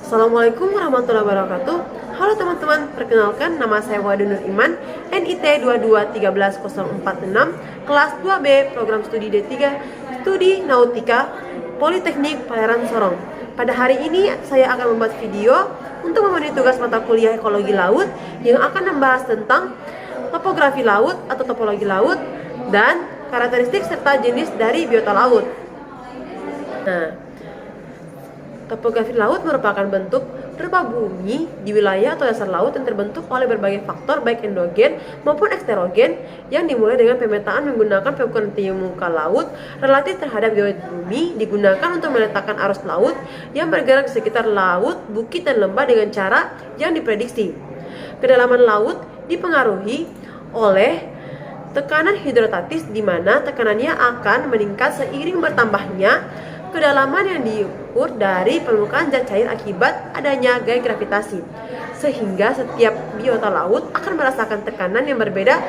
Assalamualaikum warahmatullahi wabarakatuh. Halo teman-teman, perkenalkan nama saya Wadi Nur Iman, NIT 2213046, kelas 2B, program studi D3, studi Nautika, Politeknik Paleran Sorong. Pada hari ini saya akan membuat video untuk memenuhi tugas mata kuliah ekologi laut yang akan membahas tentang topografi laut atau topologi laut dan karakteristik serta jenis dari biota laut. Nah, topografi laut merupakan bentuk rupa bumi di wilayah atau dasar laut yang terbentuk oleh berbagai faktor baik endogen maupun eksterogen yang dimulai dengan pemetaan menggunakan pengukuran tinggi muka laut relatif terhadap geoid bumi, digunakan untuk meletakkan arus laut yang bergerak di sekitar laut, bukit, dan lembah dengan cara yang diprediksi. Kedalaman laut dipengaruhi oleh tekanan hidrostatis di mana tekanannya akan meningkat seiring bertambahnya kedalaman yang diukur dari permukaan zat cair akibat adanya gaya gravitasi, sehingga setiap biota laut akan merasakan tekanan yang berbeda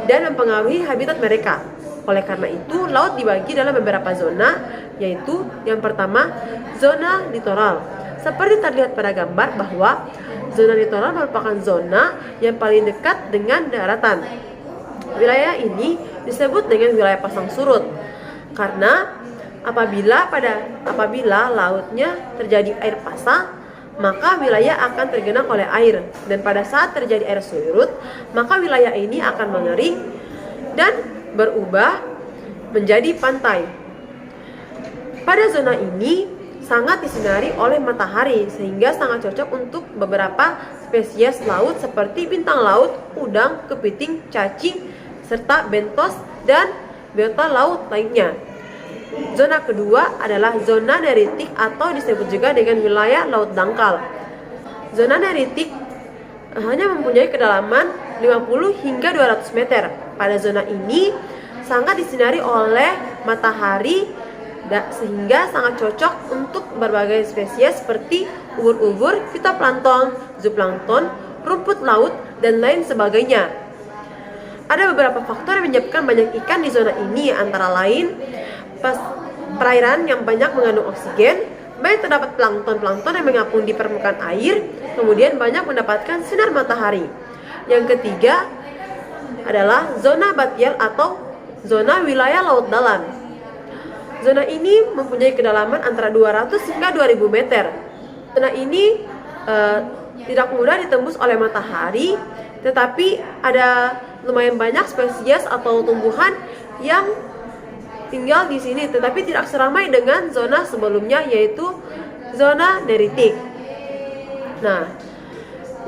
dan mempengaruhi habitat mereka. Oleh karena itu, laut dibagi dalam beberapa zona, yaitu yang pertama, zona litoral. Seperti terlihat pada gambar bahwa zona litoral merupakan zona yang paling dekat dengan daratan. Wilayah ini disebut dengan wilayah pasang surut karena apabila lautnya terjadi air pasang, maka wilayah akan tergenang oleh air, dan pada saat terjadi air surut, maka wilayah ini akan mengering dan berubah menjadi pantai. Pada zona ini sangat disinari oleh matahari sehingga sangat cocok untuk beberapa spesies laut seperti bintang laut, udang, kepiting, cacing, serta bentos dan biota laut lainnya. Zona kedua adalah zona neritik atau disebut juga dengan wilayah laut dangkal. Zona neritik hanya mempunyai kedalaman 50 hingga 200 meter. Pada zona ini sangat disinari oleh matahari sehingga sangat cocok untuk berbagai spesies seperti ubur-ubur, fitoplankton, zooplankton, rumput laut, dan lain sebagainya. Ada beberapa faktor yang menyebabkan banyak ikan di zona ini, antara lain perairan yang banyak mengandung oksigen, banyak terdapat plankton yang mengapung di permukaan air, kemudian banyak mendapatkan sinar matahari. Yang ketiga adalah zona batial atau zona wilayah laut dalam. Zona ini mempunyai kedalaman antara 200 hingga 2000 meter. Zona ini tidak mudah ditembus oleh matahari, tetapi ada lumayan banyak spesies atau tumbuhan yang tinggal di sini, tetapi tidak seramai dengan zona sebelumnya, yaitu zona neritik. Nah,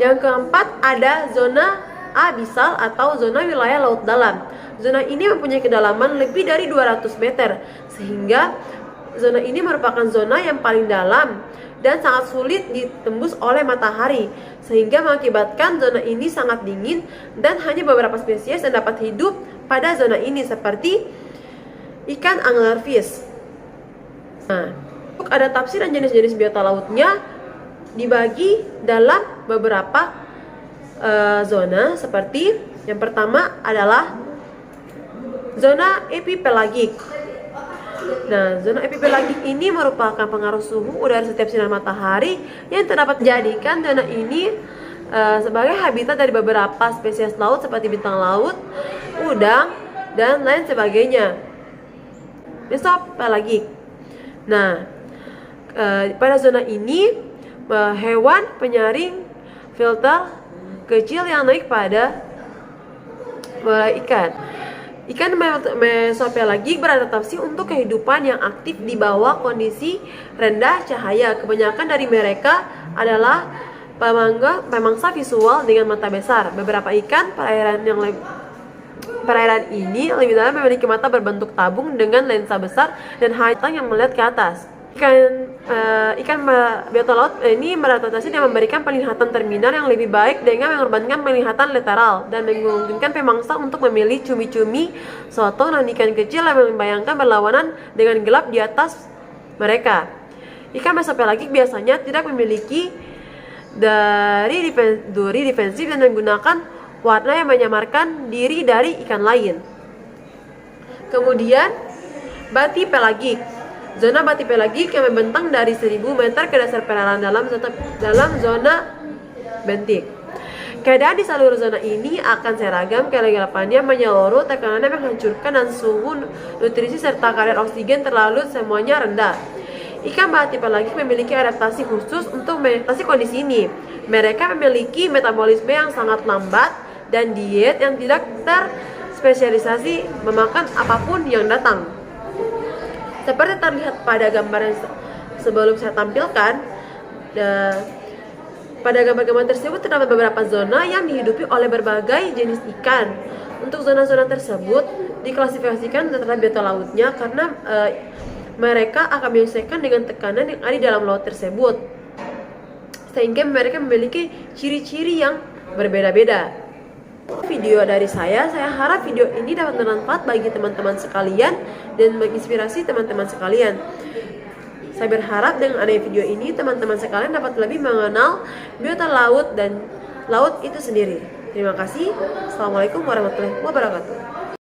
yang keempat ada zona abisal atau zona wilayah laut dalam. Zona ini mempunyai kedalaman lebih dari 200 meter, sehingga zona ini merupakan zona yang paling dalam dan sangat sulit ditembus oleh matahari, sehingga mengakibatkan zona ini sangat dingin dan hanya beberapa spesies yang dapat hidup pada zona ini seperti ikan anglerfish. Nah, untuk ada tafsir dan jenis-jenis biota lautnya dibagi dalam beberapa zona, seperti yang pertama adalah zona epipelagik. Nah, zona epipelagik ini merupakan pengaruh suhu udara setiap sinar matahari yang terdapat menjadikan zona ini sebagai habitat dari beberapa spesies laut seperti bintang laut, udang, dan lain sebagainya. Mesopelagik. Nah, pada zona ini hewan penyaring filter kecil yang naik pada ikan. Ikan mesopelagik beradaptasi untuk kehidupan yang aktif di bawah kondisi rendah cahaya. Kebanyakan dari mereka adalah pemangsa visual dengan mata besar. Beberapa ikan perairan ini lebih dalam memiliki mata berbentuk tabung dengan lensa besar dan hanya yang melihat ke atas. Ikan biota laut ini beradaptasi dan memberikan penglihatan terminal yang lebih baik dengan mengorbankan penglihatan lateral dan memungkinkan pemangsa untuk memilih cumi-cumi, sotong, dan ikan kecil yang membayangkan berlawanan dengan gelap di atas mereka. Ikan mesopelagik biasanya tidak memiliki duri defensif dan menggunakan warna yang menyamarkan diri dari ikan lain. Kemudian batipelagik. Zona batipelagik yang membentang dari 1000 meter ke dasar perairan dalam zona bentik. Keadaan di seluruh zona ini akan seragam, kegelapannya menyeluruh, tekanannya menghancurkan, dan suhu, nutrisi, serta kadar oksigen terlalu semuanya rendah. Ikan batipelagik memiliki adaptasi khusus untuk mengatasi kondisi ini. Mereka memiliki metabolisme yang sangat lambat dan diet yang tidak terspesialisasi memakan apapun yang datang. Seperti terlihat pada gambar yang sebelum saya tampilkan, pada gambar-gambar tersebut terdapat beberapa zona yang dihidupi oleh berbagai jenis ikan. Untuk zona-zona tersebut diklasifikasikan terhadap biota lautnya karena mereka akan menyesuaikan dengan tekanan yang ada di dalam laut tersebut, sehingga mereka memiliki ciri-ciri yang berbeda-beda. Video dari saya harap video ini dapat bermanfaat bagi teman-teman sekalian dan menginspirasi teman-teman sekalian. Saya berharap dengan adanya video ini teman-teman sekalian dapat lebih mengenal biota laut dan laut itu sendiri. Terima kasih. Assalamualaikum warahmatullahi wabarakatuh.